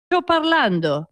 Sto parlando.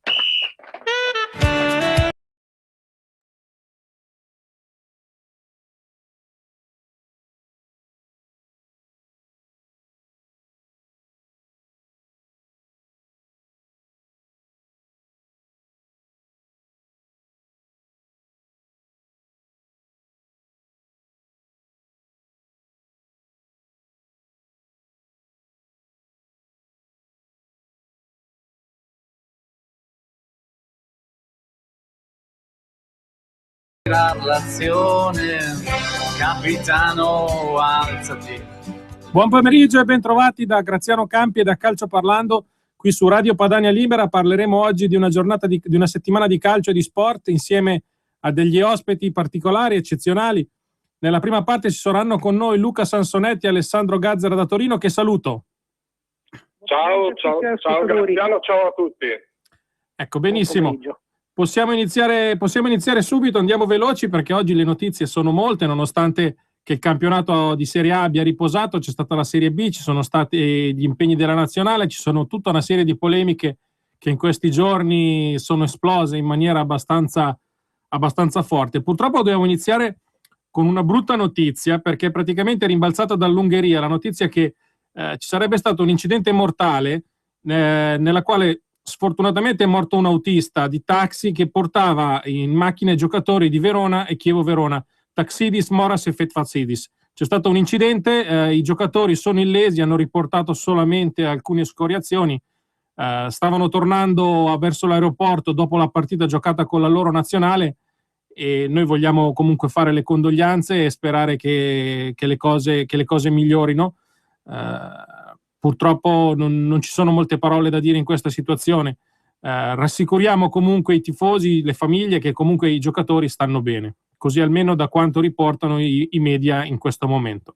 L'azione, capitano, alzati. Buon pomeriggio e bentrovati da Graziano Campi e da Calcio Parlando. Qui su Radio Padania Libera parleremo oggi di una giornata di una settimana di calcio e di sport insieme a degli ospiti particolari, eccezionali. Nella prima parte ci saranno con noi Luca Sansonetti e Alessandro Gazzara da Torino, che saluto. Ciao Graziano, ciao a tutti. Ecco, benissimo. Possiamo iniziare subito, andiamo veloci perché oggi le notizie sono molte, nonostante che il campionato di Serie A abbia riposato, c'è stata la Serie B, ci sono stati gli impegni della Nazionale, ci sono tutta una serie di polemiche che in questi giorni sono esplose in maniera abbastanza forte. Purtroppo dobbiamo iniziare con una brutta notizia, perché praticamente è rimbalzata dall'Ungheria la notizia che ci sarebbe stato un incidente mortale nella quale sfortunatamente è morto un autista di taxi che portava in macchina i giocatori di Verona e Chievo-Verona, Taxidis, Moras e Fetfazidis. C'è stato un incidente, i giocatori sono illesi, hanno riportato solamente alcune escoriazioni, stavano tornando verso l'aeroporto dopo la partita giocata con la loro nazionale e noi vogliamo comunque fare le condoglianze e sperare che le cose migliorino. Purtroppo non ci sono molte parole da dire in questa situazione. Rassicuriamo comunque i tifosi, le famiglie, che comunque i giocatori stanno bene, così almeno da quanto riportano i media in questo momento.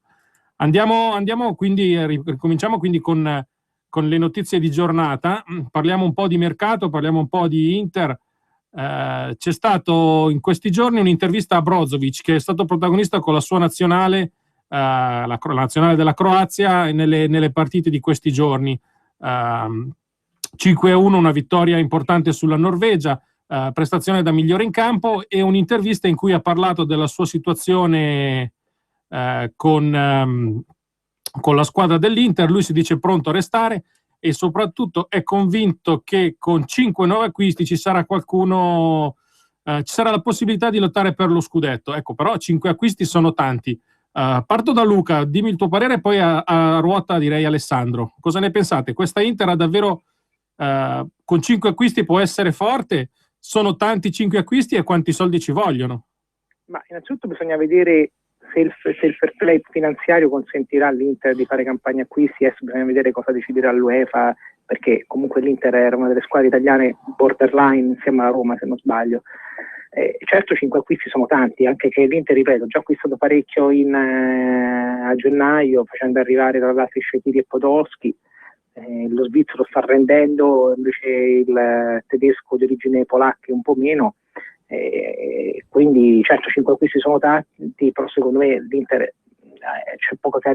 Andiamo quindi, ricominciamo quindi con le notizie di giornata. Parliamo un po' di mercato, parliamo un po' di Inter. C'è stato in questi giorni un'intervista a Brozovic, che è stato protagonista con la sua nazionale, la nazionale della Croazia nelle partite di questi giorni. 5-1, una vittoria importante sulla Norvegia, prestazione da migliore in campo, e un'intervista in cui ha parlato della sua situazione con la squadra dell'Inter. Lui si dice pronto a restare e soprattutto è convinto che con 5 nuovi acquisti ci sarà ci sarà la possibilità di lottare per lo scudetto. Ecco, però 5 acquisti sono tanti. Parto da Luca, dimmi il tuo parere e poi a ruota direi Alessandro. Cosa ne pensate? Questa Inter ha davvero con 5 acquisti può essere forte? Sono tanti 5 acquisti e quanti soldi ci vogliono? Ma innanzitutto bisogna vedere se il fair play finanziario consentirà all'Inter di fare campagna acquisti. Adesso bisogna vedere cosa deciderà l'UEFA, perché comunque l'Inter era una delle squadre italiane borderline insieme alla Roma, se non sbaglio. Certo 5 acquisti sono tanti, anche che l'Inter, ripeto, ha già acquistato parecchio a gennaio, facendo arrivare tra l'altro Shaqiri e Podolski. Lo svizzero sta rendendo, invece il tedesco di origine polacca un po' meno. Quindi certo 5 acquisti sono tanti, però secondo me l'Inter c'è poca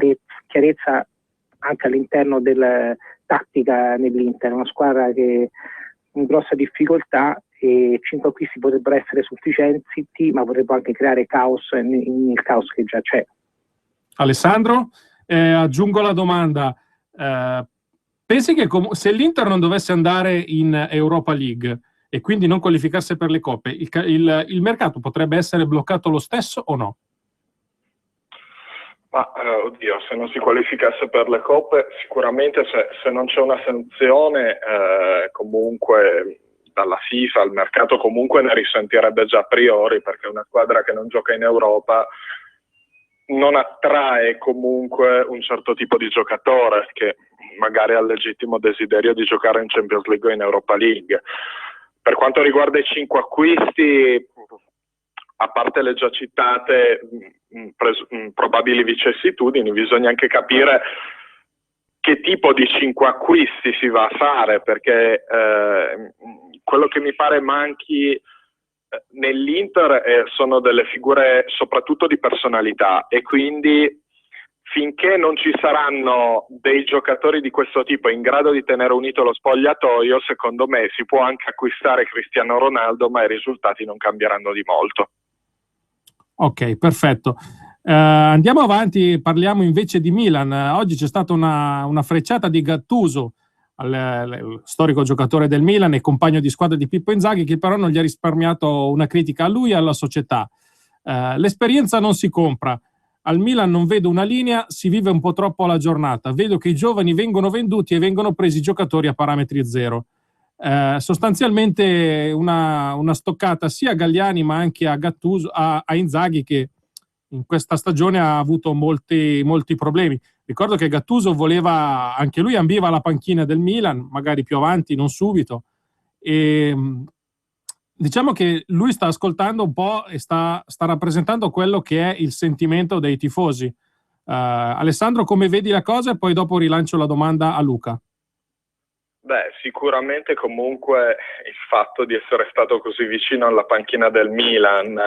chiarezza anche all'interno della tattica nell'Inter. È una squadra che in grossa difficoltà, e 5 acquisti potrebbero essere sufficienti, ma potrebbero anche creare caos nel caos che già c'è. Alessandro, aggiungo la domanda. Pensi che se l'Inter non dovesse andare in Europa League e quindi non qualificarsi per le coppe, il mercato potrebbe essere bloccato lo stesso o no? Ma oddio, se non si qualificasse per le coppe, sicuramente se non c'è una sanzione, comunque dalla FIFA il mercato comunque ne risentirebbe già a priori, perché una squadra che non gioca in Europa non attrae comunque un certo tipo di giocatore che magari ha il legittimo desiderio di giocare in Champions League o in Europa League. Per quanto riguarda i 5 acquisti, a parte le già citate probabili vicissitudini, bisogna anche capire che tipo di 5 acquisti si va a fare, perché quello che mi pare manchi nell'Inter sono delle figure soprattutto di personalità, e quindi finché non ci saranno dei giocatori di questo tipo in grado di tenere unito lo spogliatoio, secondo me si può anche acquistare Cristiano Ronaldo, ma i risultati non cambieranno di molto. Ok, perfetto. Andiamo avanti, parliamo invece di Milan. Oggi c'è stata una frecciata di Gattuso, il storico giocatore del Milan e compagno di squadra di Pippo Inzaghi, che però non gli ha risparmiato una critica a lui e alla società. L'esperienza non si compra. Al Milan non vedo una linea, si vive un po' troppo alla giornata. Vedo che i giovani vengono venduti e vengono presi giocatori a parametri zero. Sostanzialmente una stoccata sia a Galliani ma anche a Gattuso, a Inzaghi, che in questa stagione ha avuto molti problemi. Ricordo che Gattuso voleva, anche lui ambiva la panchina del Milan, magari più avanti, non subito, e diciamo che lui sta ascoltando un po' e sta rappresentando quello che è il sentimento dei tifosi. Alessandro, come vedi la cosa? E poi dopo rilancio la domanda a Luca. Beh, sicuramente comunque il fatto di essere stato così vicino alla panchina del Milan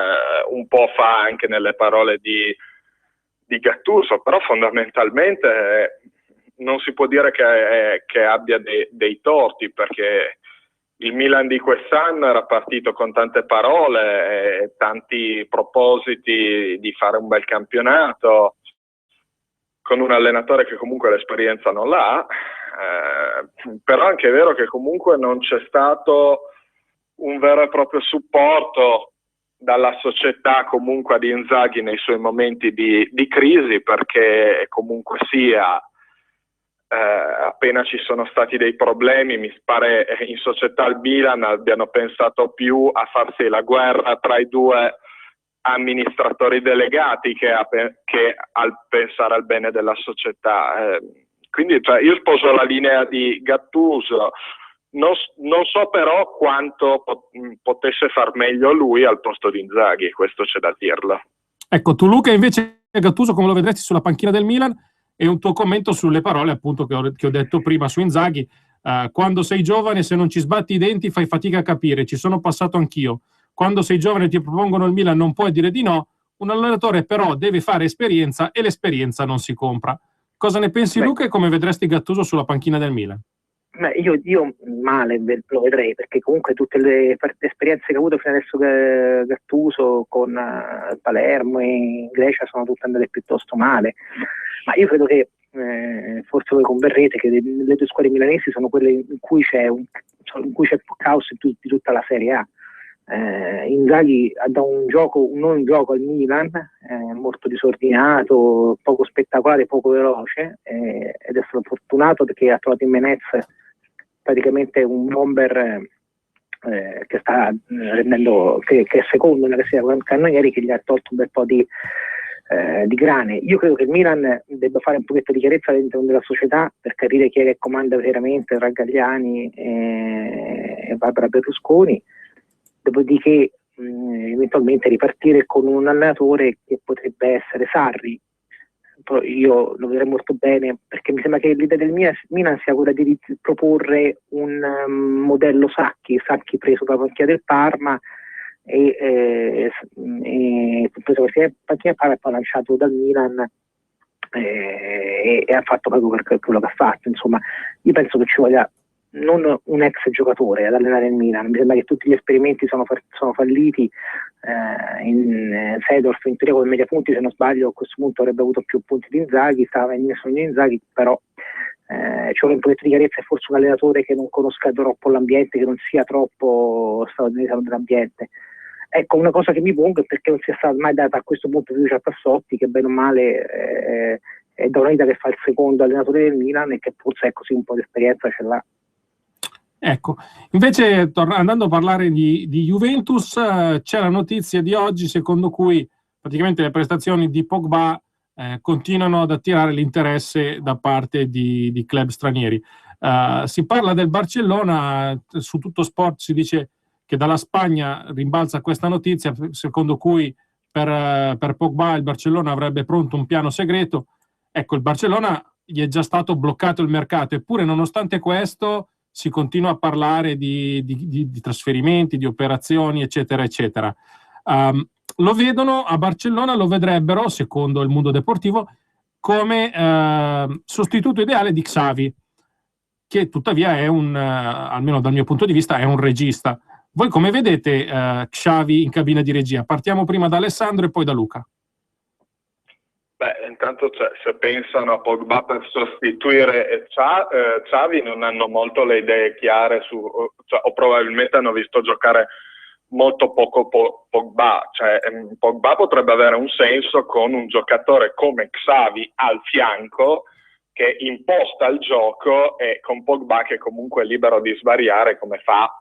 un po' fa anche nelle parole di Gattuso, però fondamentalmente non si può dire che abbia dei torti, perché il Milan di quest'anno era partito con tante parole e tanti propositi di fare un bel campionato, con un allenatore che comunque l'esperienza non l'ha, però anche è vero che comunque non c'è stato un vero e proprio supporto dalla società comunque ad Inzaghi nei suoi momenti di crisi, perché comunque sia appena ci sono stati dei problemi, mi pare in società al Milan abbiano pensato più a farsi la guerra tra i due amministratori delegati che al pensare al bene della società. Quindi io sposo la linea di Gattuso, non so però quanto potesse far meglio lui al posto di Inzaghi, questo c'è da dirlo. Ecco, tu Luca invece Gattuso come lo vedresti sulla panchina del Milan, e un tuo commento sulle parole appunto che ho detto prima su Inzaghi. Quando sei giovane, se non ci sbatti i denti fai fatica a capire, ci sono passato anch'io. Quando sei giovane e ti propongono il Milan non puoi dire di no, un allenatore però deve fare esperienza e l'esperienza non si compra. Cosa ne pensi Luca e come vedresti Gattuso sulla panchina del Milan? Io male lo vedrei, perché comunque tutte le esperienze che ha avuto fino adesso Gattuso con Palermo e in Grecia sono tutte andate piuttosto male, ma io credo che forse voi converrete che le due squadre milanesi sono quelle in cui c'è più caos di tutta la Serie A. Inzaghi ha dato un non gioco al Milan, molto disordinato, poco spettacolare, poco veloce, ed è stato fortunato perché ha trovato in Menez praticamente un bomber che sta rendendo, che è secondo nella classifica cannonieri, che gli ha tolto un bel po' di grane. Io credo che il Milan debba fare un pochetto di chiarezza all'interno della società per capire chi è che comanda veramente tra Galliani e Barbara Berlusconi. Dopodiché eventualmente ripartire con un allenatore che potrebbe essere Sarri. Però io lo vedrei molto bene, perché mi sembra che l'idea del Milan sia quella di proporre un modello Sacchi preso dalla panchina del Parma e preso questa panchina del Parma e poi lanciato dal Milan e ha fatto proprio per quello che ha fatto. Insomma, io penso che ci voglia non un ex giocatore ad allenare il Milan. Mi sembra che tutti gli esperimenti sono falliti. In Seedorf in teoria come media punti, se non sbaglio, a questo punto avrebbe avuto più punti di Inzaghi, stava in sogno Inzaghi, però ci vuole un po' di chiarezza e forse un allenatore che non conosca troppo l'ambiente, che non sia troppo statunitense dell'ambiente. Ecco, una cosa che mi pongo è perché non sia stata mai data a questo punto fiducia a Tassotti, che bene o male è da una vita che fa il secondo allenatore del Milan e che forse è così un po' di esperienza ce l'ha. Ecco, invece andando a parlare di Juventus, c'è la notizia di oggi secondo cui praticamente le prestazioni di Pogba continuano ad attirare l'interesse da parte di club stranieri. Si parla del Barcellona, su Tutto Sport si dice che dalla Spagna rimbalza questa notizia secondo cui per Pogba il Barcellona avrebbe pronto un piano segreto. Ecco, il Barcellona gli è già stato bloccato il mercato, eppure nonostante questo si continua a parlare di trasferimenti, di operazioni, eccetera, eccetera. Lo vedono a Barcellona, lo vedrebbero, secondo il Mundo Deportivo, come sostituto ideale di Xavi, che tuttavia è almeno dal mio punto di vista, è un regista. Voi come vedete Xavi in cabina di regia? Partiamo prima da Alessandro e poi da Luca. Beh, intanto se pensano a Pogba per sostituire Xavi non hanno molto le idee chiare o probabilmente hanno visto giocare molto poco Pogba. Cioè, Pogba potrebbe avere un senso con un giocatore come Xavi al fianco che imposta il gioco, e con Pogba che comunque è libero di svariare come fa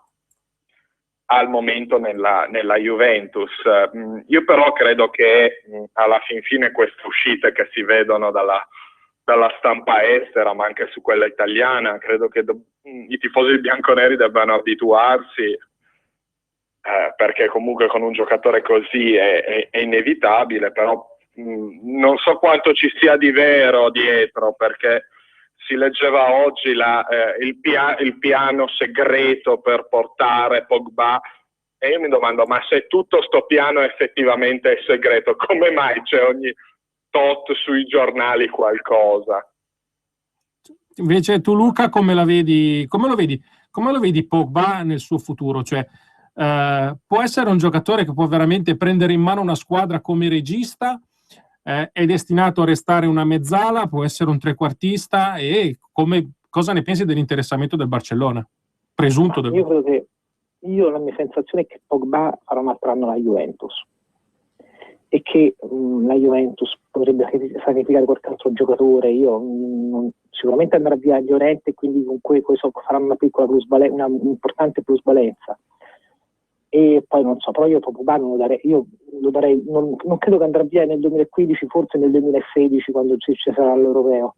al momento nella Juventus. Io però credo che alla fin fine queste uscite che si vedono dalla stampa estera, ma anche su quella italiana, credo che i tifosi bianconeri debbano abituarsi, perché comunque con un giocatore così è inevitabile, però non so quanto ci sia di vero dietro, perché si leggeva oggi il piano segreto per portare Pogba, e io mi domando, ma se tutto sto piano effettivamente è segreto, come mai c'è ogni tot sui giornali qualcosa? Invece tu, Luca, come lo vedi Pogba nel suo futuro? Cioè, può essere un giocatore che può veramente prendere in mano una squadra come regista? È destinato a restare una mezzala, può essere un trequartista, e cosa ne pensi dell'interessamento del Barcellona? Presunto del Io credo che la mia sensazione è che Pogba farà un altro anno alla Juventus, e che la Juventus potrebbe sacrificare qualche altro giocatore. Sicuramente andrà via Llorente, quindi con questo farà una piccola plusvalenza, un'importante plusvalenza. E poi non so, però io Pogba non lo darei, non credo che andrà via nel 2015, forse nel 2016 quando ci sarà l'Europeo.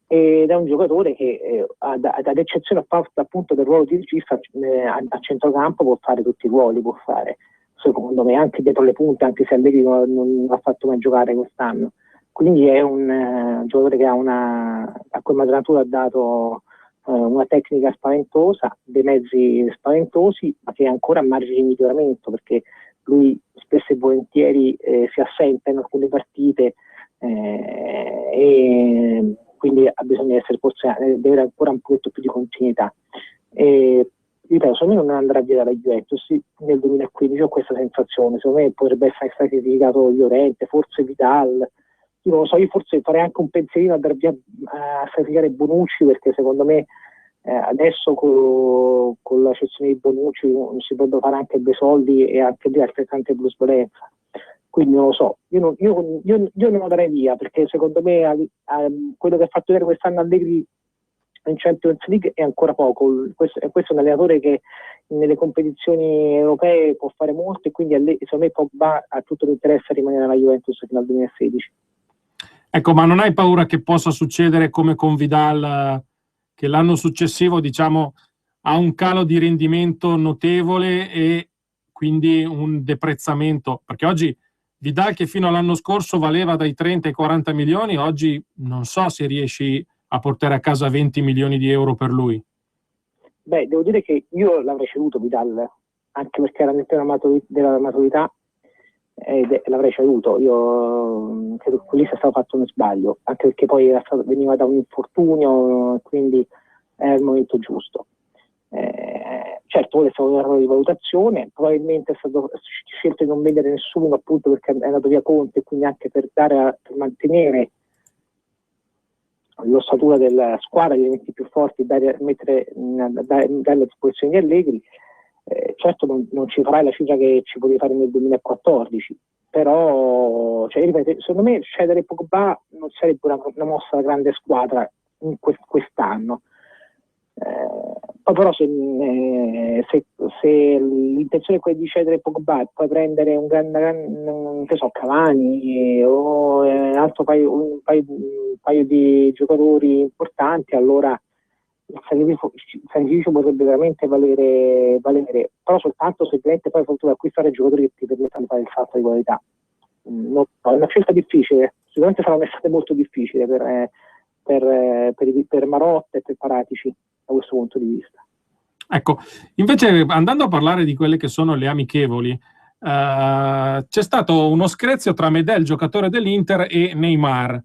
Ed è un giocatore che ad eccezione appunto del ruolo di regista, a centrocampo può fare tutti i ruoli, può fare, secondo me, anche dietro le punte, anche se Allegri non l'ha fatto mai giocare quest'anno. Quindi è un giocatore che a cui Madrid ha dato una tecnica spaventosa, dei mezzi spaventosi, ma che è ancora a margine di miglioramento, perché lui spesso e volentieri si assenta in alcune partite, e quindi ha bisogno di essere deve avere ancora un pochetto più di continuità. Ripeto, secondo me non andrà via dalla Juventus nel 2015, ho questa sensazione. Secondo me potrebbe essere sacrificato Llorente, forse Vidal. Io non lo so, io forse farei anche un pensierino a sacrificare Bonucci, perché secondo me adesso con la cessione di Bonucci si possono fare anche bei soldi e anche di altrettante plusvalenza. Quindi non lo so, io non lo darei via, perché secondo me quello che ha fatto vedere quest'anno Allegri in Champions League è ancora poco. Questo è un allenatore che nelle competizioni europee può fare molto, e quindi secondo me Pogba ha tutto l'interesse a rimanere alla Juventus fino al 2016. Ecco, ma non hai paura che possa succedere come con Vidal, che l'anno successivo, diciamo, ha un calo di rendimento notevole e quindi un deprezzamento? Perché oggi Vidal, che fino all'anno scorso valeva dai 30 ai 40 milioni, oggi non so se riesci a portare a casa 20 milioni di euro per lui. Beh, devo dire che io l'avrei ceduto Vidal, anche perché era nel pieno della maturità, l'avrei ceduto. Io credo che lì sia stato fatto uno sbaglio, anche perché poi veniva da un infortunio, quindi è il momento giusto. Certo, è stato un errore di valutazione, probabilmente è stato scelto di non vendere nessuno, appunto perché è andato via Conte, quindi anche per mantenere l'ossatura della squadra, gli elementi più forti, dare a disposizione di Allegri. Certo non ci farai la cifra che ci potevi fare nel 2014, però ripeto, secondo me cedere Pogba non sarebbe una mossa da grande squadra in quest'anno. Poi però se l'intenzione è quella di cedere Pogba e poi prendere un Cavani o un paio di giocatori importanti, allora il sacrificio potrebbe veramente valere, però soltanto se poi puoi acquistare giocatori che ti permettono di fare il salto di qualità. È una scelta difficile, sicuramente sarà un'estate molto difficile per Marotta e per Paratici da questo punto di vista. Ecco, invece andando a parlare di quelle che sono le amichevoli, c'è stato uno screzio tra Medel, giocatore dell'Inter, e Neymar.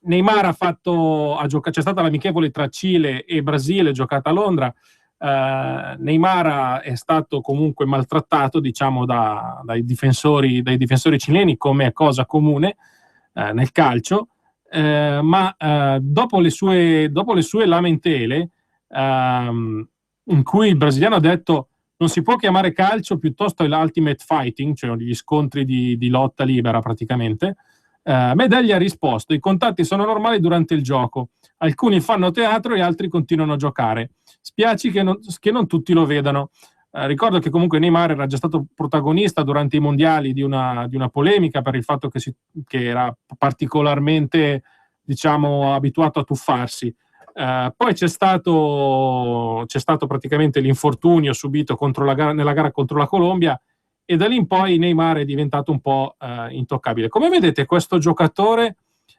Neymar c'è stata l'amichevole tra Cile e Brasile, giocata a Londra. Neymar è stato comunque maltrattato, diciamo, dai difensori cileni, come cosa comune nel calcio, ma dopo le sue lamentele, in cui il brasiliano ha detto non si può chiamare calcio, piuttosto è l'ultimate fighting, cioè gli scontri di lotta libera praticamente, Medel gli ha risposto: i contatti sono normali durante il gioco, alcuni fanno teatro e altri continuano a giocare, spiace che non tutti lo vedano. Ricordo che comunque Neymar era già stato protagonista durante i mondiali di una polemica per il fatto che era particolarmente, diciamo, abituato a tuffarsi. Poi c'è stato praticamente l'infortunio subito nella gara contro la Colombia, e da lì in poi Neymar è diventato un po' intoccabile. Come vedete questo giocatore,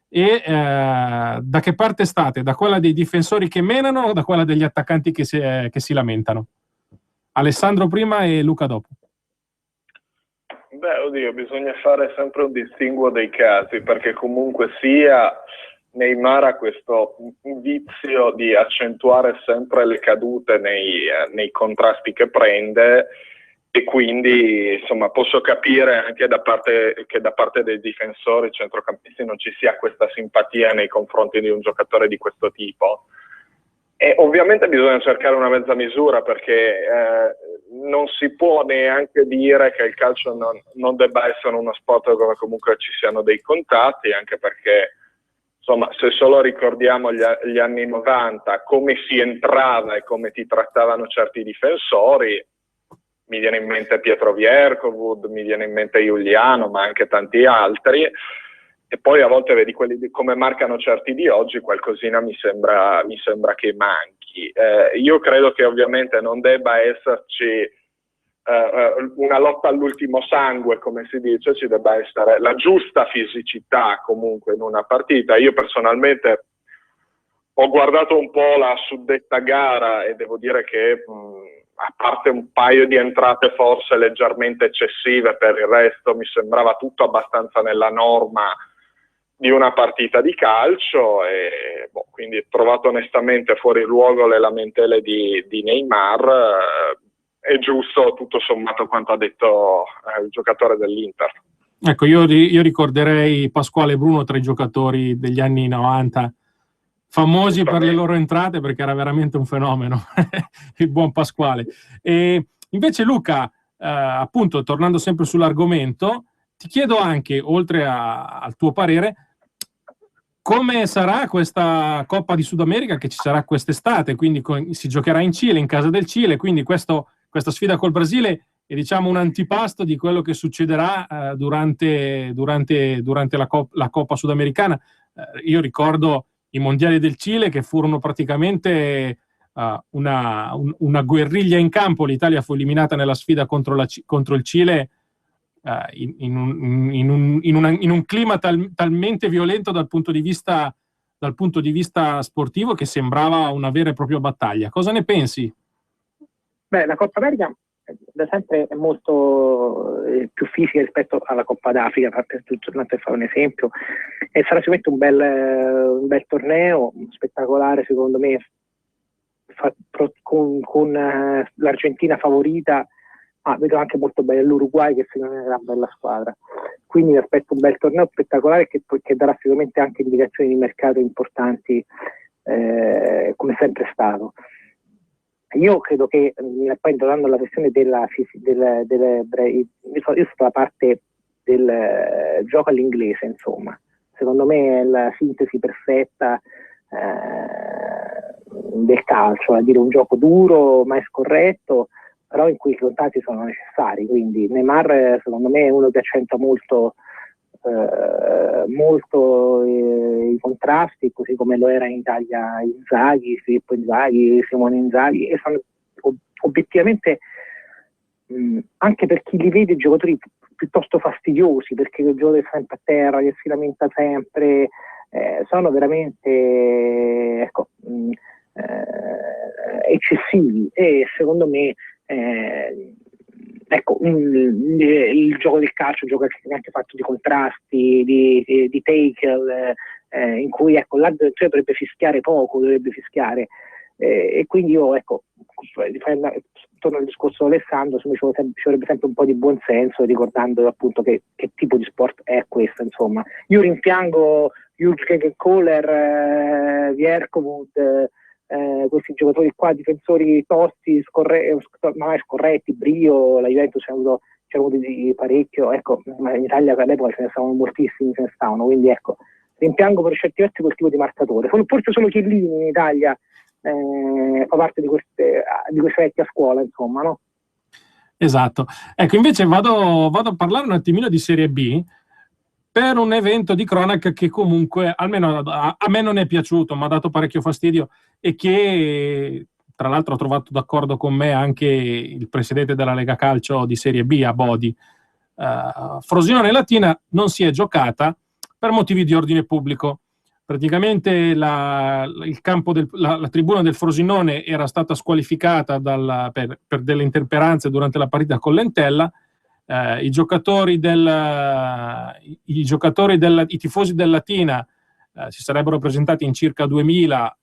e da che parte state? Da quella dei difensori che menano o da quella degli attaccanti che si lamentano? Alessandro prima e Luca dopo. Beh, oddio, bisogna fare sempre un distinguo dei casi, perché comunque sia Neymar ha questo vizio di accentuare sempre le cadute nei contrasti che prende, e quindi insomma posso capire anche che da parte dei difensori centrocampisti non ci sia questa simpatia nei confronti di un giocatore di questo tipo. E ovviamente bisogna cercare una mezza misura, perché non si può neanche dire che il calcio non debba essere uno sport dove comunque ci siano dei contatti, anche perché insomma, se solo ricordiamo gli anni 90, come si entrava e come ti trattavano certi difensori, mi viene in mente Pietro Vierkovud, mi viene in mente Giuliano, ma anche tanti altri, e poi a volte vedi come marcano certi di oggi, qualcosina mi sembra che manchi. Io credo che ovviamente non debba esserci una lotta all'ultimo sangue, come si dice, ci debba essere la giusta fisicità comunque in una partita. Io personalmente ho guardato un po' la suddetta gara e devo dire che a parte un paio di entrate forse leggermente eccessive, per il resto mi sembrava tutto abbastanza nella norma di una partita di calcio, e quindi ho trovato onestamente fuori luogo le lamentele di Neymar. È giusto tutto sommato quanto ha detto il giocatore dell'Inter. Ecco, io ricorderei Pasquale Bruno tra i giocatori degli anni 90 famosi per le loro entrate, perché era veramente un fenomeno il buon Pasquale. E invece Luca, appunto, tornando sempre sull'argomento, ti chiedo anche, oltre al tuo parere, come sarà questa Coppa di Sud America che ci sarà quest'estate? Quindi si giocherà in Cile, in casa del Cile, quindi questa sfida col Brasile è, diciamo, un antipasto di quello che succederà durante la Coppa Sudamericana. Io ricordo i mondiali del Cile, che furono praticamente una guerriglia in campo. L'Italia fu eliminata nella sfida contro il Cile in un clima talmente violento dal punto di vista sportivo, che sembrava una vera e propria battaglia. Cosa ne pensi? Beh, la Coppa America da sempre è molto più fisica rispetto alla Coppa d'Africa, per fare un esempio, e sarà sicuramente un bel torneo, spettacolare secondo me, con l'Argentina favorita, ma vedo anche molto bene l'Uruguay, che secondo me è una bella squadra, quindi mi aspetto un bel torneo spettacolare che darà sicuramente anche indicazioni di mercato importanti, come sempre stato. Io credo che, poi tornando alla questione io sono la parte del gioco all'inglese, insomma. Secondo me è la sintesi perfetta del calcio, a dire un gioco duro, ma scorretto, però in cui i contatti sono necessari. Quindi Neymar, secondo me, è uno che accenta molto i contrasti, così come lo era in Italia Inzaghi, Filippo Inzaghi, Simone Inzaghi, e sono obiettivamente, anche per chi li vede, giocatori piuttosto fastidiosi, perché il giocatore è sempre a terra, che si lamenta sempre, sono veramente eccessivi, e secondo me ecco, il gioco del calcio è un gioco che è anche fatto di contrasti, di take, in cui ecco, l'avversario dovrebbe fischiare poco, dovrebbe fischiare, e quindi io, ecco, torno al discorso di Alessandro, ci vorrebbe sempre un po' di buonsenso, ricordando appunto che tipo di sport è questo, insomma. Io rimpiango Jürgen Kohler, Vierkovud, questi giocatori qua, difensori tosti, magari scorretti, Brio, la Juventus ci ha avuto di parecchio, ecco, ma in Italia all'epoca ce ne stavano moltissimi, quindi ecco, rimpiango per certi versi quel tipo di marcatore. Forse solo Chiellini in Italia fa parte di queste vecchie scuola, insomma, no? Esatto. Ecco, invece vado a parlare un attimino di Serie B, per un evento di cronaca che comunque, almeno a me non è piaciuto, mi ha dato parecchio fastidio, e che tra l'altro ho trovato d'accordo con me anche il presidente della Lega Calcio di Serie B, Abodi. Frosinone Latina non si è giocata per motivi di ordine pubblico. Praticamente la tribuna del Frosinone era stata squalificata per delle intemperanze durante la partita con l'Entella. I tifosi del Latina si sarebbero presentati in circa 2000,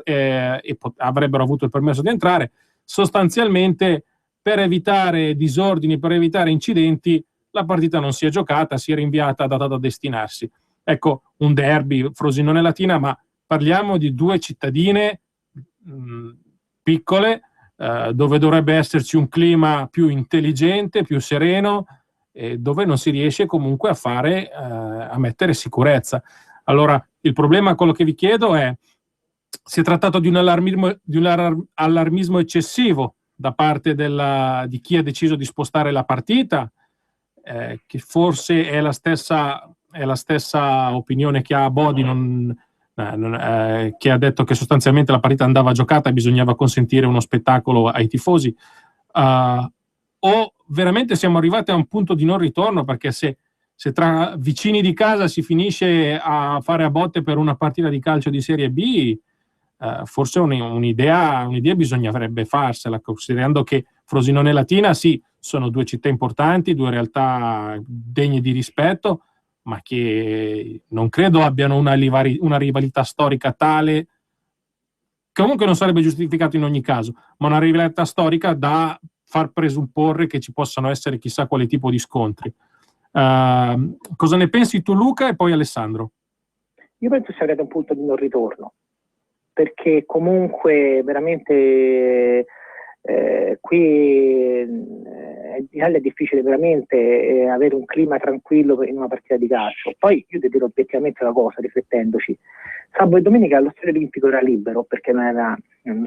e avrebbero avuto il permesso di entrare. Sostanzialmente, per evitare disordini, per evitare incidenti, la partita non si è giocata, si è rinviata, data da destinarsi. Ecco, un derby Frosinone Latina, ma parliamo di due cittadine piccole, dove dovrebbe esserci un clima più intelligente, più sereno, dove non si riesce comunque a mettere sicurezza. Allora, il problema, quello che vi chiedo è: si è trattato di un allarmismo eccessivo da parte di chi ha deciso di spostare la partita, che forse è la stessa opinione che ha Abodi, che ha detto che sostanzialmente la partita andava giocata e bisognava consentire uno spettacolo ai tifosi, o veramente siamo arrivati a un punto di non ritorno, perché se tra vicini di casa si finisce a fare a botte per una partita di calcio di Serie B, forse un'idea bisognerebbe farsela, considerando che Frosinone e Latina sì, sono due città importanti, due realtà degne di rispetto, ma che non credo abbiano una rivalità storica tale, comunque non sarebbe giustificato in ogni caso, ma una rivalità storica da far presupporre che ci possano essere chissà quale tipo di scontri. Cosa ne pensi tu, Luca, e poi Alessandro? Io penso sia arrivato un punto di non ritorno, perché comunque veramente qui in Italia è difficile veramente avere un clima tranquillo in una partita di calcio. Poi io devo dire obiettivamente una cosa, riflettendoci: sabato e domenica lo stadio olimpico era libero, perché non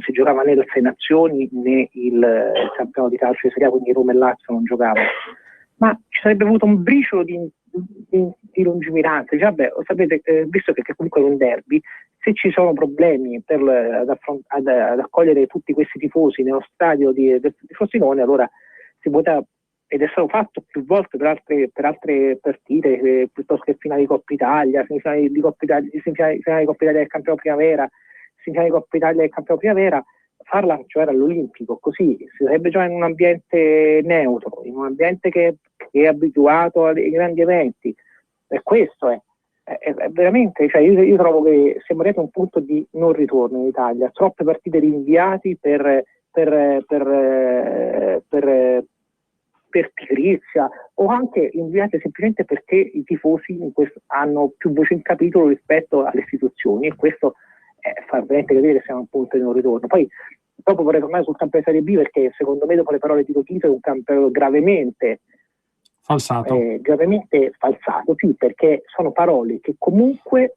si giocava né le 6 nazioni né il campionato di calcio di Serie A, quindi Roma e Lazio non giocavano, ma ci sarebbe avuto un briciolo di lungimiranza. Dice, vabbè, sapete, visto che comunque è un derby, se ci sono problemi ad accogliere tutti questi tifosi nello stadio di Frosinone, allora si poteva, ed è stato fatto più volte per altre partite, piuttosto che finali di Coppa Italia, semifinali di Coppa Italia del Campionato Primavera, semifinali di Coppa Italia del Campionato Primavera, farla cioè all'Olimpico, così si sarebbe già in un ambiente neutro, in un ambiente che è abituato ai grandi eventi. E questo è veramente, cioè io trovo che siamo arrivati a un punto di non ritorno in Italia, troppe partite rinviate per pigrizia, o anche inviate semplicemente perché i tifosi hanno più voce in capitolo rispetto alle istituzioni, e questo fa veramente capire che siamo a un punto di non ritorno. Poi dopo vorrei tornare sul campionato Serie B, perché secondo me, dopo le parole di Totito, è un campionato gravemente falsato, sì, perché sono parole che comunque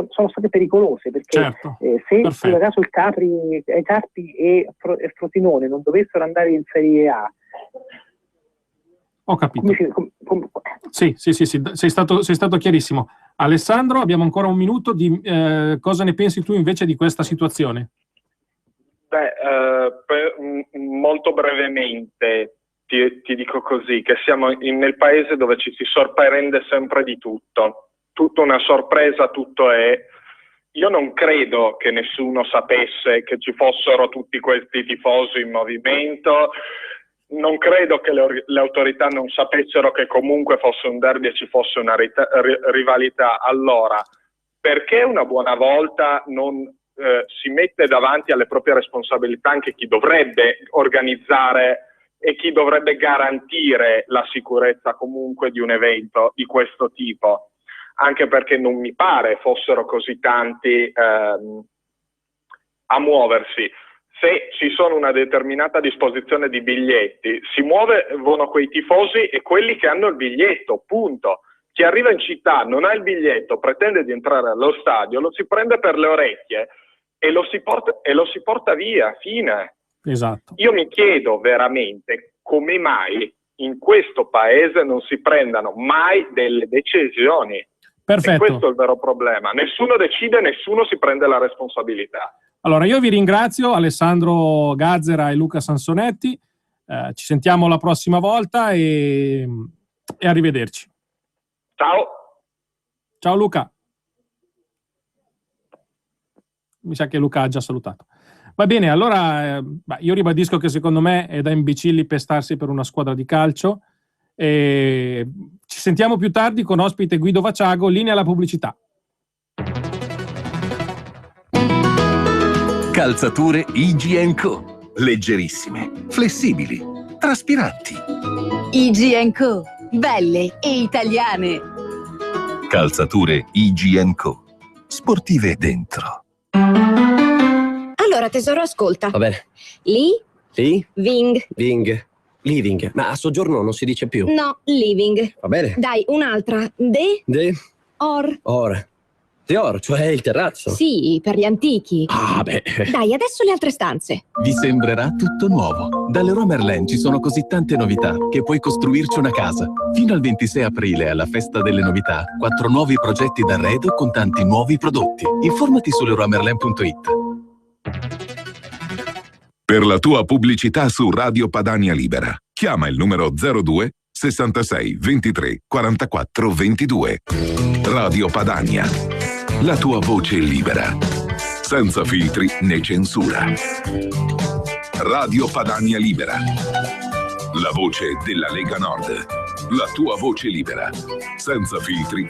sono state pericolose, perché certo, se in caso Carpi e Frosinone non dovessero andare in Serie A, ho capito. Sì, sei stato chiarissimo. Alessandro, abbiamo ancora un minuto. Cosa ne pensi tu invece di questa situazione? Molto brevemente ti dico così, che siamo nel paese dove ci si sorprende sempre di tutto, tutto una sorpresa, tutto è io non credo che nessuno sapesse che ci fossero tutti questi tifosi in movimento, non credo che le autorità non sapessero che comunque fosse un derby e ci fosse una rivalità. Allora, perché una buona volta non si mette davanti alle proprie responsabilità anche chi dovrebbe organizzare e chi dovrebbe garantire la sicurezza comunque di un evento di questo tipo? Anche perché non mi pare fossero così tanti a muoversi. Se ci sono una determinata disposizione di biglietti, si muovono quei tifosi e quelli che hanno il biglietto, punto. Chi arriva in città, non ha il biglietto, pretende di entrare allo stadio, lo si prende per le orecchie e lo si porta via, fine. Esatto. Io mi chiedo veramente come mai in questo paese non si prendano mai delle decisioni. Perfetto. E questo è il vero problema. Nessuno decide, nessuno si prende la responsabilità. Allora, io vi ringrazio, Alessandro Gazzera e Luca Sansonetti. Ci sentiamo la prossima volta e arrivederci. Ciao. Ciao Luca. Mi sa che Luca ha già salutato. Va bene, allora io ribadisco che secondo me è da imbecilli pestarsi per una squadra di calcio. Ci sentiamo più tardi con ospite Guido Vaciago, linea alla pubblicità. Calzature IG & Co. Leggerissime, flessibili, traspiranti. IG & Co. Belle e italiane. Calzature IG & Co. Sportive dentro. Allora, tesoro, ascolta. Va bene. Living. Living. Ma a soggiorno non si dice più. No, living. Va bene. Dai, un'altra. Or. Deor, cioè il terrazzo. Sì, per gli antichi. Ah, beh. Dai, adesso le altre stanze. Vi sembrerà tutto nuovo. Dalle Leroy Merlin ci sono così tante novità che puoi costruirci una casa. Fino al 26 aprile, alla festa delle novità, 4 nuovi progetti d'arredo con tanti nuovi prodotti. Informati su leroymerlin.it. Per la tua pubblicità su Radio Padania Libera, chiama il numero 02 66 23 44 22. Radio Padania, la tua voce libera, senza filtri né censura. Radio Padania Libera, la voce della Lega Nord, la tua voce libera, senza filtri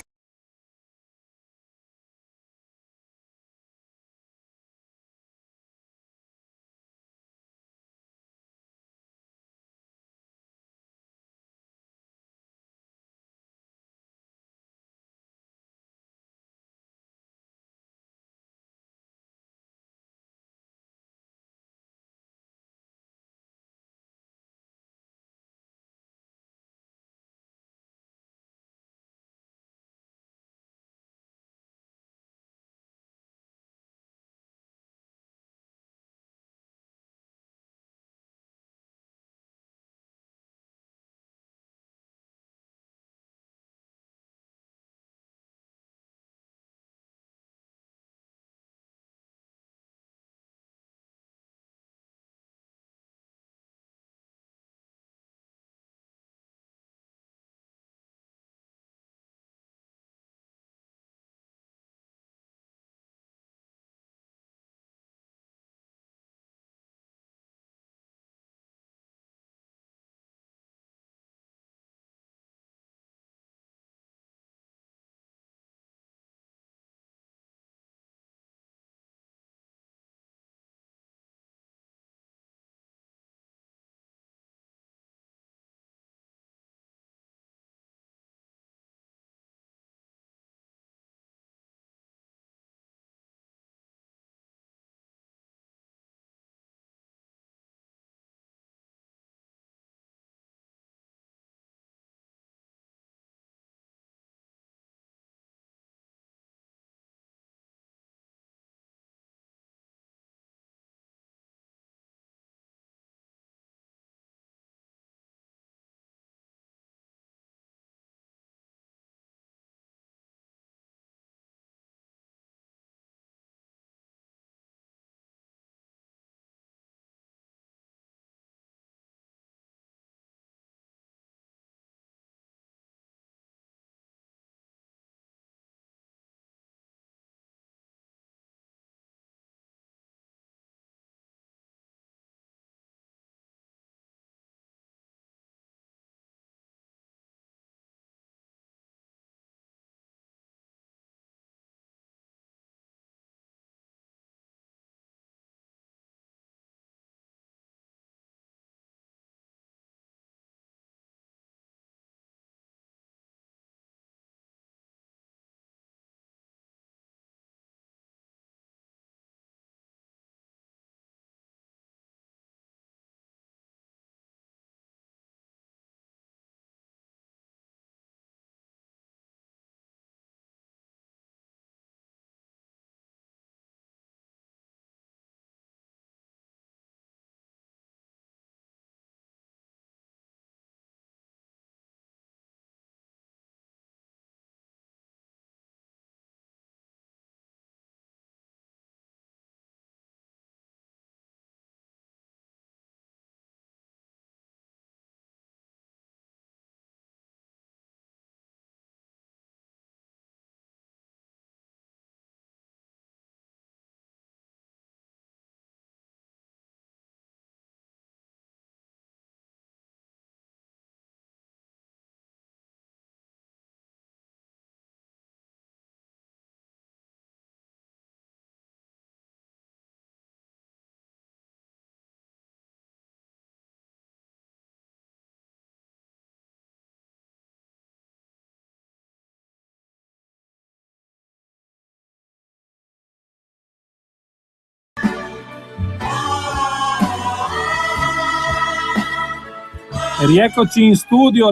Rieccoci in studio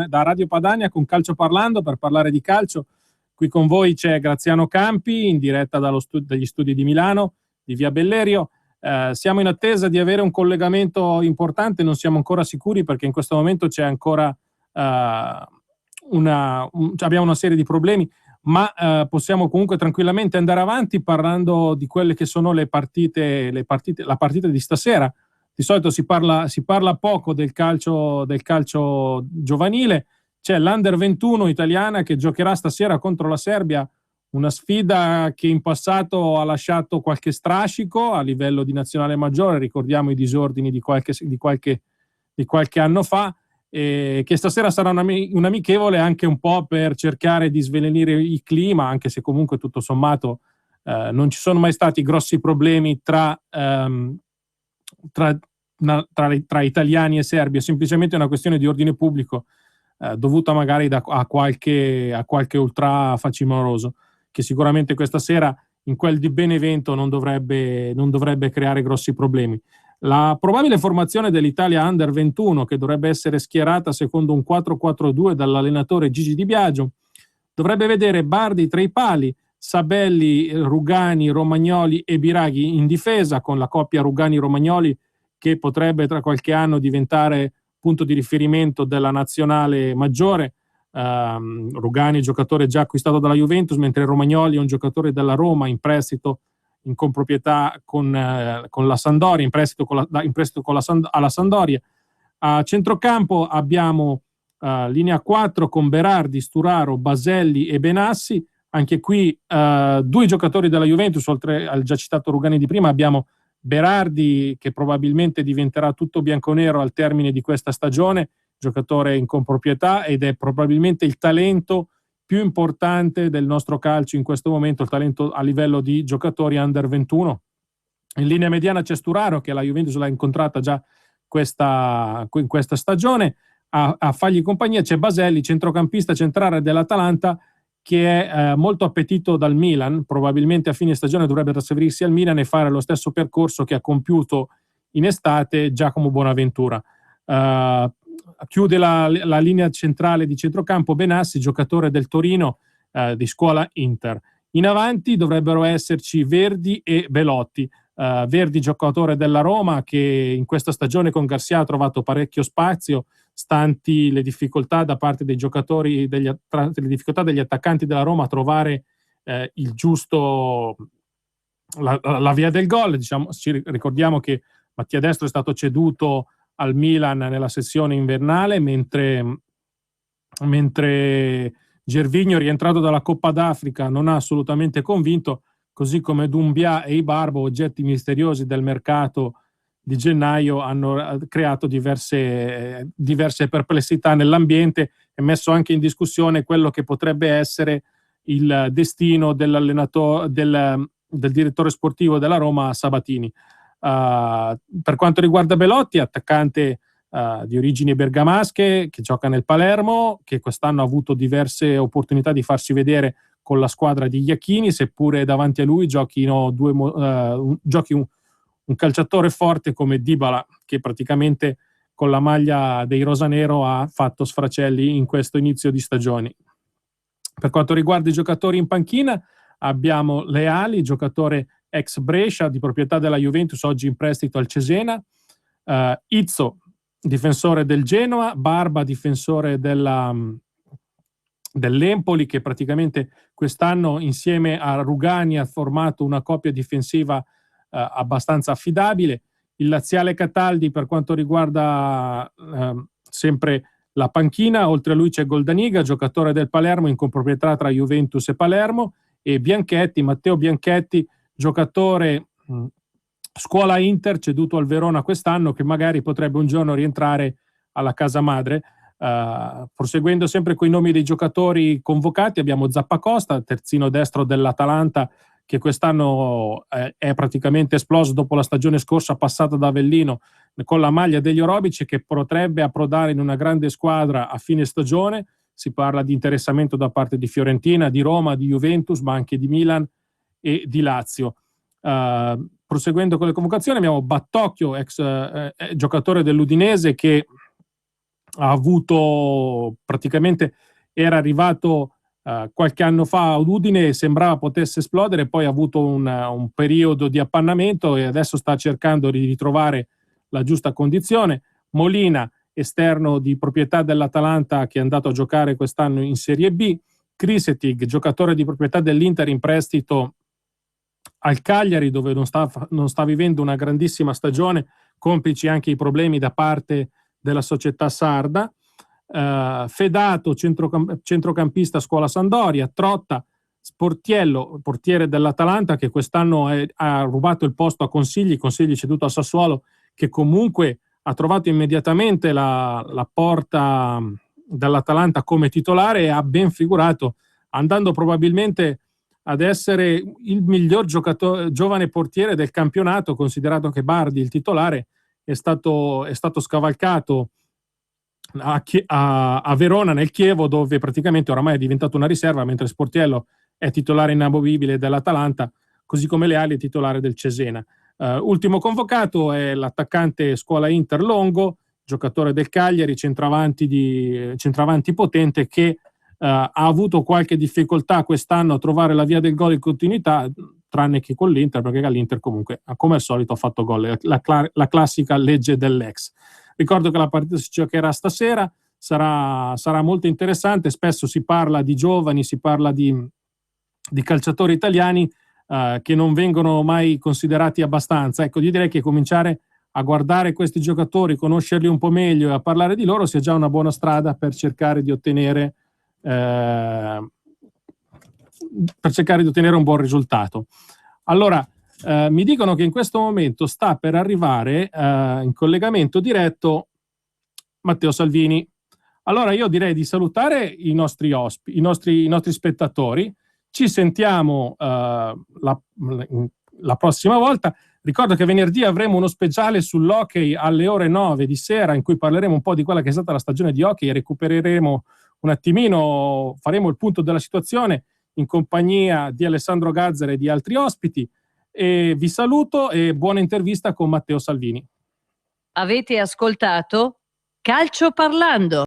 da Radio Padania con Calcio Parlando per parlare di calcio. Qui con voi c'è Graziano Campi in diretta dagli studi di Milano, di Via Bellerio. Siamo in attesa di avere un collegamento importante, non siamo ancora sicuri perché in questo momento c'è ancora abbiamo una serie di problemi, ma possiamo comunque tranquillamente andare avanti parlando di quelle che sono la partita di stasera. Di solito si parla poco del calcio giovanile. C'è l'Under 21 italiana che giocherà stasera contro la Serbia, una sfida che in passato ha lasciato qualche strascico a livello di nazionale maggiore, ricordiamo i disordini di qualche anno fa, e che stasera sarà un amichevole anche un po' per cercare di svelenire il clima, anche se comunque tutto sommato non ci sono mai stati grossi problemi tra italiani e serbi, è semplicemente una questione di ordine pubblico dovuta magari a qualche ultra faciloso che sicuramente questa sera in quel di Benevento non dovrebbe creare grossi problemi. La probabile formazione dell'Italia Under 21, che dovrebbe essere schierata secondo un 4-4-2 dall'allenatore Gigi Di Biagio, dovrebbe vedere Bardi tra i pali, Sabelli, Rugani, Romagnoli e Biraghi in difesa, con la coppia Rugani-Romagnoli che potrebbe tra qualche anno diventare punto di riferimento della nazionale maggiore. Rugani, giocatore già acquistato dalla Juventus, mentre Romagnoli è un giocatore della Roma in prestito in comproprietà con la Sampdoria, in prestito alla Sampdoria. A centrocampo abbiamo linea 4 con Berardi, Sturaro, Baselli e Benassi. Anche qui due giocatori della Juventus, oltre al già citato Rugani di prima. Abbiamo Berardi, che probabilmente diventerà tutto bianconero al termine di questa stagione, giocatore in comproprietà ed è probabilmente il talento più importante del nostro calcio in questo momento, il talento a livello di giocatori Under 21. In linea mediana c'è Sturaro, che la Juventus l'ha incontrata già in questa stagione. A fargli compagnia c'è Baselli, centrocampista centrale dell'Atalanta, che è molto appetito dal Milan. Probabilmente a fine stagione dovrebbe trasferirsi al Milan e fare lo stesso percorso che ha compiuto in estate Giacomo Bonaventura. Chiude la linea centrale di centrocampo Benassi, giocatore del Torino, di scuola Inter. In avanti dovrebbero esserci Verdi e Belotti. Verdi, giocatore della Roma, che in questa stagione con Garcia ha trovato parecchio spazio, stanti le difficoltà da parte dei giocatori, le difficoltà degli attaccanti della Roma a trovare il giusto, la via del gol. Diciamo, ci ricordiamo che Mattia Destro è stato ceduto al Milan nella sessione invernale, mentre Gervinho, rientrato dalla Coppa d'Africa, non ha assolutamente convinto, così come Doumbia e Ibarbo, oggetti misteriosi del mercato di gennaio, hanno creato diverse perplessità nell'ambiente e messo anche in discussione quello che potrebbe essere il destino dell'allenatore, del direttore sportivo della Roma, Sabatini. Per quanto riguarda Belotti, attaccante di origini bergamasche, che gioca nel Palermo, che quest'anno ha avuto diverse opportunità di farsi vedere con la squadra di Iachini, seppure davanti a lui giochi un calciatore forte come Dybala, che praticamente con la maglia dei rosanero ha fatto sfracelli in questo inizio di stagione. Per quanto riguarda i giocatori in panchina, abbiamo Leali, giocatore ex Brescia, di proprietà della Juventus, oggi in prestito al Cesena. Izzo, difensore del Genoa. Barba, difensore dell'Empoli, che praticamente quest'anno insieme a Rugani ha formato una coppia difensiva abbastanza affidabile. Il laziale Cataldi, per quanto riguarda sempre la panchina. Oltre a lui c'è Goldaniga, giocatore del Palermo in comproprietà tra Juventus e Palermo, e Bianchetti, Matteo Bianchetti, giocatore scuola Inter, ceduto al Verona quest'anno, che magari potrebbe un giorno rientrare alla casa madre. Proseguendo sempre con i nomi dei giocatori convocati, abbiamo Zappacosta, terzino destro dell'Atalanta, che quest'anno è praticamente esploso dopo la stagione scorsa passata da Avellino con la maglia degli Orobici, che potrebbe approdare in una grande squadra a fine stagione. Si parla di interessamento da parte di Fiorentina, di Roma, di Juventus, ma anche di Milan e di Lazio. proseguendo con le convocazioni, abbiamo Battocchio, ex giocatore dell'Udinese, che ha avuto praticamente, era arrivato qualche anno fa ad Udine e sembrava potesse esplodere, poi ha avuto un periodo di appannamento e adesso sta cercando di ritrovare la giusta condizione. Molina, esterno di proprietà dell'Atalanta, che è andato a giocare quest'anno in Serie B. Krisetig, giocatore di proprietà dell'Inter in prestito al Cagliari, dove non sta vivendo una grandissima stagione, complici anche i problemi da parte della società sarda. Fedato, centrocampista, scuola Sampdoria. Trotta, Sportiello, portiere dell'Atalanta, che quest'anno ha rubato il posto a Consigli ceduto a Sassuolo, che comunque ha trovato immediatamente la porta dell'Atalanta come titolare e ha ben figurato, andando probabilmente ad essere il miglior giovane portiere del campionato, considerato che Bardi, il titolare, è stato scavalcato a Verona, nel Chievo, dove praticamente oramai è diventato una riserva, mentre Sportiello è titolare inamovibile dell'Atalanta, così come Leali è titolare del Cesena. Ultimo convocato è l'attaccante scuola Inter Longo, giocatore del Cagliari, centravanti potente, che ha avuto qualche difficoltà quest'anno a trovare la via del gol in continuità, tranne che con l'Inter, perché l'Inter comunque, come al solito, ha fatto gol, la classica legge dell'ex. Ricordo che la partita si giocherà stasera, sarà molto interessante. Spesso si parla di giovani, si parla di calciatori italiani che non vengono mai considerati abbastanza. Ecco, io direi che cominciare a guardare questi giocatori, conoscerli un po' meglio e a parlare di loro sia già una buona strada per cercare di ottenere un buon risultato. Allora, mi dicono che in questo momento sta per arrivare in collegamento diretto Matteo Salvini. Allora io direi di salutare i nostri ospiti, i nostri spettatori. Ci sentiamo la prossima volta. Ricordo che venerdì avremo uno speciale sull'hockey alle ore 9 di sera, in cui parleremo un po' di quella che è stata la stagione di hockey e recupereremo un attimino, faremo il punto della situazione in compagnia di Alessandro Gazzara e di altri ospiti. E vi saluto e buona intervista con Matteo Salvini. Avete ascoltato Calcio Parlando.